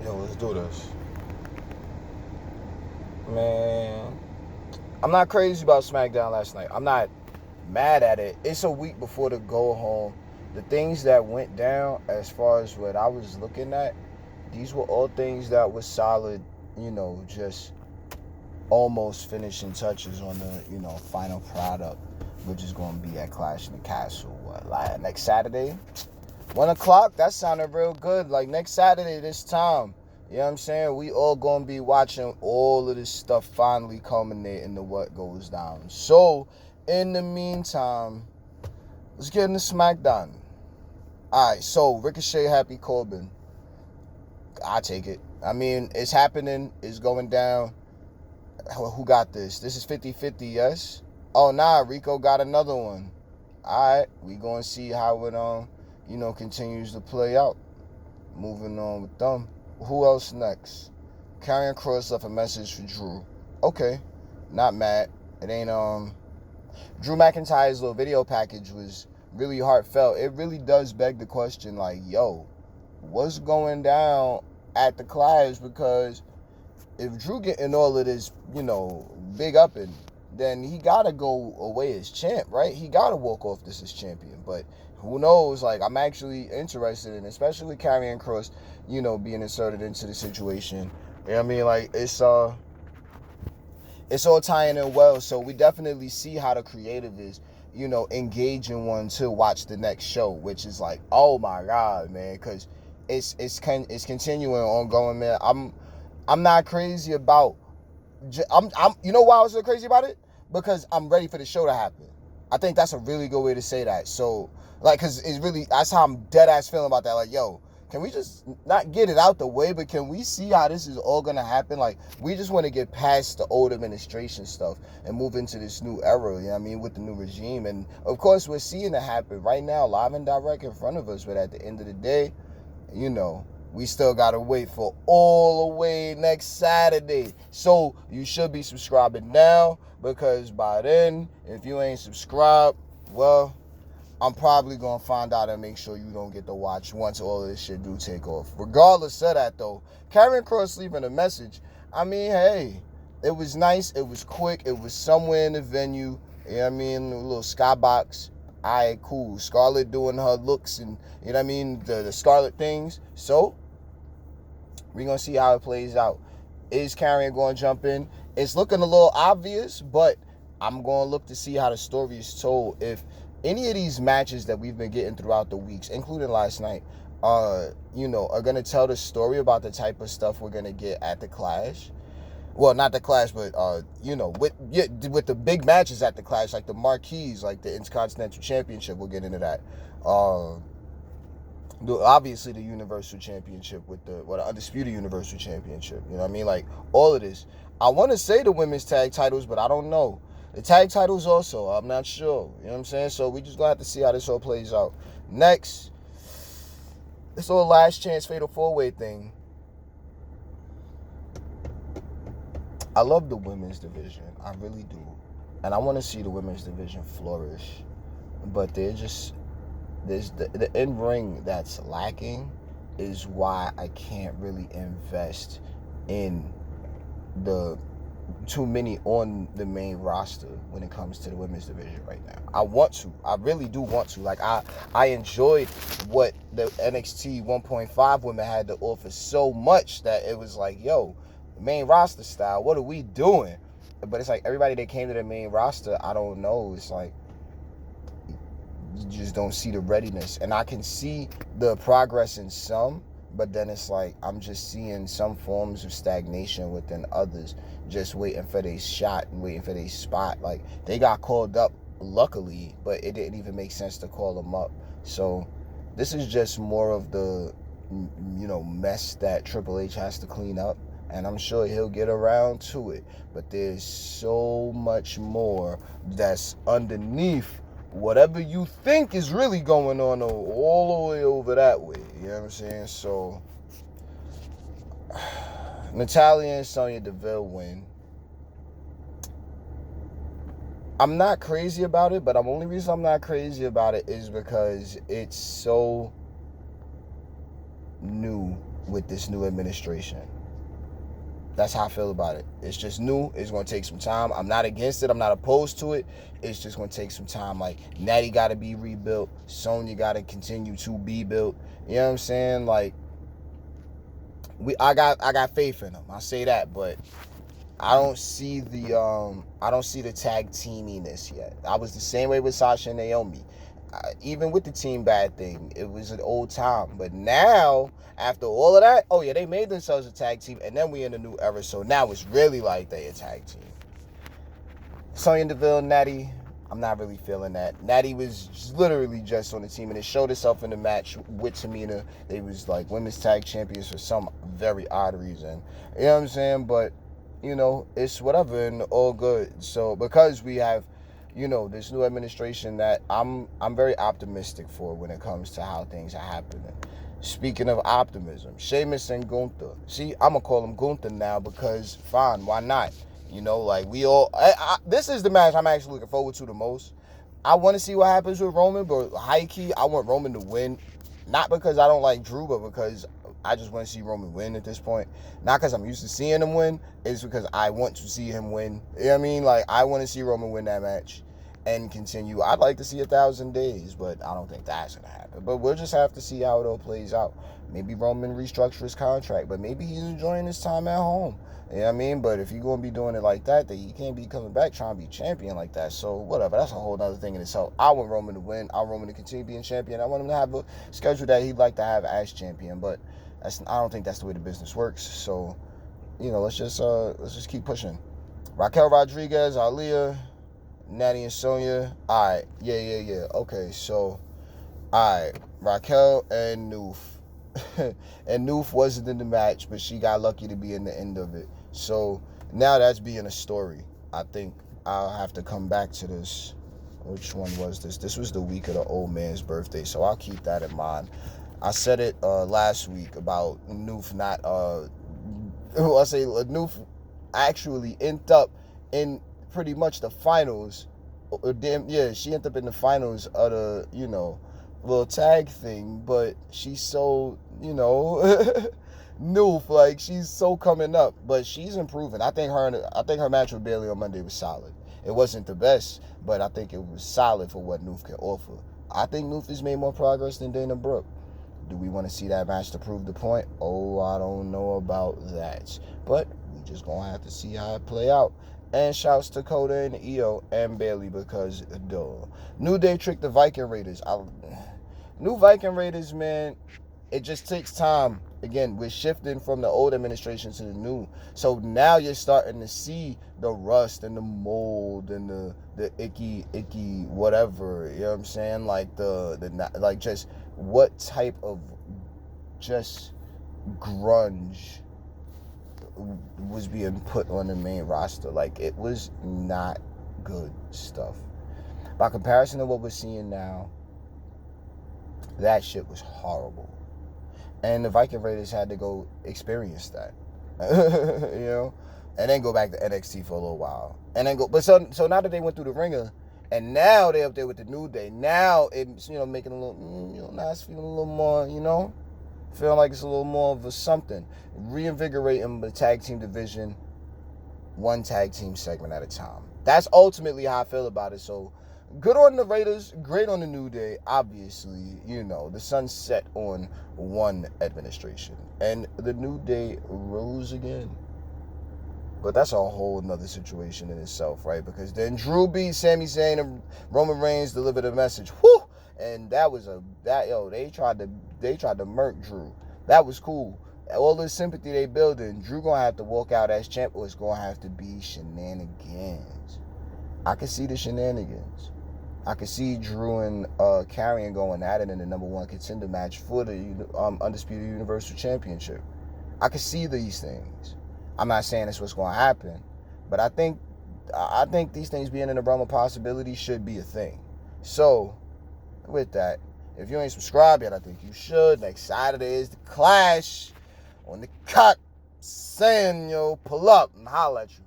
Yo, let's do this. Man, I'm not crazy about SmackDown last night. I'm not mad at it. It's a week before the go home. The things that went down, as far as what I was looking at, these were all things that was solid, just almost finishing touches on the, final product, which is going to be at Clash in the Castle. Like next Saturday? 1 o'clock? That sounded real good. Like next Saturday this time. You know what I'm saying? We all gonna be watching all of this stuff finally culminate into what goes down. So, in the meantime, let's get into SmackDown. Alright, so Ricochet, Happy Corbin. I take it. I mean, it's happening. It's going down. Who got this? This is 50-50, yes? Oh, nah, Rico got another one. Alright, we gonna see how it, continues to play out. Moving on with them. Who else next? Karrion Kross left a message for Drew. Okay, not mad. It ain't Drew McIntyre's little video package was really heartfelt. It really does beg the question, like, yo, what's going down at the Clash? Because if Drew getting all of this, big upping, then he gotta go away as champ, right? He gotta walk off this as champion. But who knows? Like, I'm actually interested in, especially with Karrion Kross, being inserted into the situation. You know what I mean? Like, it's all tying in well. So we definitely see how the creative is, engaging one to watch the next show, which is like, oh my God, man, because it's continuing ongoing, man. I'm not crazy about. I'm you know why I was so crazy about it? Because I'm ready for the show to happen. I think that's a really good way to say that. So, like, because it's really, that's how I'm dead ass feeling about that. Like, yo, can we just not get it out the way, but can we see how this is all gonna happen? Like, we just want to get past the old administration stuff and move into this new era, you know what I mean, with the new regime. And of course, we're seeing it happen right now, live and direct in front of us. But at the end of the day, we still gotta wait for all the way next Saturday. So you should be subscribing now, because by then, if you ain't subscribed, well, I'm probably gonna find out and make sure you don't get to watch once all of this shit do take off. Regardless of that, though, Karrion Kross leaving a message. I mean, hey, it was nice, it was quick, it was somewhere in the venue. You know what I mean? A little skybox. Alright, cool. Scarlett doing her looks and, you know what I mean, the Scarlett things. So, we're going to see how it plays out. Is Karrion going to jump in? It's looking a little obvious, but I'm going to look to see how the story is told. If any of these matches that we've been getting throughout the weeks, including last night, are going to tell the story about the type of stuff we're going to get at the Clash. Well, not the Clash, but, with the big matches at the Clash, like the marquees, like the Intercontinental Championship, we'll get into that. Obviously, the Universal Championship with the Undisputed Universal Championship. You know what I mean? Like, all of this. I want to say the women's tag titles, but I don't know. The tag titles also, I'm not sure. You know what I'm saying? So we just going to have to see how this all plays out. Next, this little last chance fatal four-way thing. I love the women's division. I really do. And I want to see the women's division flourish. But there's the in-ring that's lacking is why I can't really invest in the too many on the main roster when it comes to the women's division right now. I want to. I really do want to. Like, I enjoyed what the NXT 1.5 women had to offer so much that it was like, yo, main roster style, what are we doing? But it's like everybody that came to the main roster, I don't know. It's like you just don't see the readiness. And I can see the progress in some, but then it's like I'm just seeing some forms of stagnation within others, just waiting for their shot and waiting for their spot. Like, they got called up, luckily, but it didn't even make sense to call them up. So this is just more of the, mess that Triple H has to clean up. And I'm sure he'll get around to it. But there's so much more that's underneath whatever you think is really going on all the way over that way. You know what I'm saying? So, Natalya and Sonya Deville win. I'm not crazy about it, but the only reason I'm not crazy about it is because it's so new with this new administration. That's how I feel about it. It's just new. It's going to take some time. I'm not against it. I'm not opposed to it. It's just going to take some time. Like, Natty got to be rebuilt. Sonya got to continue to be built. You know what I'm saying? Like, I got faith in them. I say that, but I don't see the tag teaminess yet. I was the same way with Sasha and Naomi. Even with the team bad thing, it was an old time. But now, after all of that, oh yeah, they made themselves a tag team, and then we in a new era. So now it's really like they a tag team. Sonya Deville, Natty, I'm not really feeling that. Natty was literally just on the team, and it showed itself in the match with Tamina. They was like women's tag champions for some very odd reason. You know what I'm saying? But, you know, it's whatever and all good. So because we have, you know, this new administration that I'm very optimistic for when it comes to how things are happening. Speaking of optimism, Sheamus and Gunther. See, I'm going to call him Gunther now because, fine, why not? You know, like we all... this is the match I'm actually looking forward to the most. I want to see what happens with Roman, but high-key, I want Roman to win. Not because I don't like Drew, but because I just want to see Roman win at this point. Not because I'm used to seeing him win. It's because I want to see him win. You know what I mean? Like, I want to see Roman win that match and continue. I'd like to see 1,000 days, but I don't think that's going to happen. But we'll just have to see how it all plays out. Maybe Roman restructure his contract, but maybe he's enjoying his time at home. You know what I mean? But if you're going to be doing it like that, then you can't be coming back trying to be champion like that. So, whatever. That's a whole other thing in itself. I want Roman to win. I want Roman to continue being champion. I want him to have a schedule that he'd like to have as champion. But I don't think that's the way the business works. So, you know, let's just keep pushing. Raquel Rodriguez, Aaliyah, Natty and Sonya. All right. Yeah. Okay, so, all right. Raquel and Noof. And Noof wasn't in the match, but she got lucky to be in the end of it. So now that's being a story. I think I'll have to come back to this. Which one was this? This was the week of the old man's birthday, so I'll keep that in mind. I said it last week about Noof not Noof actually ended up in pretty much the finals. She ended up in the finals of the, you know, little tag thing, but she's so, you know, new, like she's so coming up, but she's improving. I think her match with Bayley on Monday was solid. It wasn't the best, but I think it was solid for what Noof can offer. I think Noof has made more progress than Dana Brooke. Do we want to see that match to prove the point? Oh, I don't know about that, but we just gonna have to see how it play out. And shouts to Coda and Io and Bayley because duh. New Day tricked the Viking Raiders. New Viking Raiders, man, it just takes time. Again, we're shifting from the old administration to the new. So now you're starting to see the rust and the mold and the icky whatever. You know what I'm saying? Like like just what type of just grunge was being put on the main roster. Like, it was not good stuff. By comparison to what we're seeing now, that shit was horrible. And the Viking Raiders had to go experience that. You know? And then go back to NXT for a little while. And then go, but so now that they went through the ringer, and now they're up there with the New Day, now it's, you know, making a little, you know, now it's feeling a little more, you know, feeling like it's a little more of a something. Reinvigorating the tag team division, one tag team segment at a time. That's ultimately how I feel about it. So, good on the Raiders, great on the New Day. Obviously, you know, the sun set on one administration. And the New Day rose again. But that's a whole nother situation in itself, right? Because then Drew beat Sami Zayn and Roman Reigns delivered a message. Whew! And they tried to murk Drew. That was cool. All the sympathy they building, Drew gonna have to walk out as champ, or it's gonna have to be shenanigans. I can see the shenanigans. I can see Drew and Karrion going at it in the number one contender match for the Undisputed Universal Championship. I can see these things. I'm not saying that's what's going to happen, but I think these things being in the realm of possibility should be a thing. So, with that, if you ain't subscribed yet, I think you should. Next Saturday is the Clash on the Cut. Saying, yo, pull up and holla at you.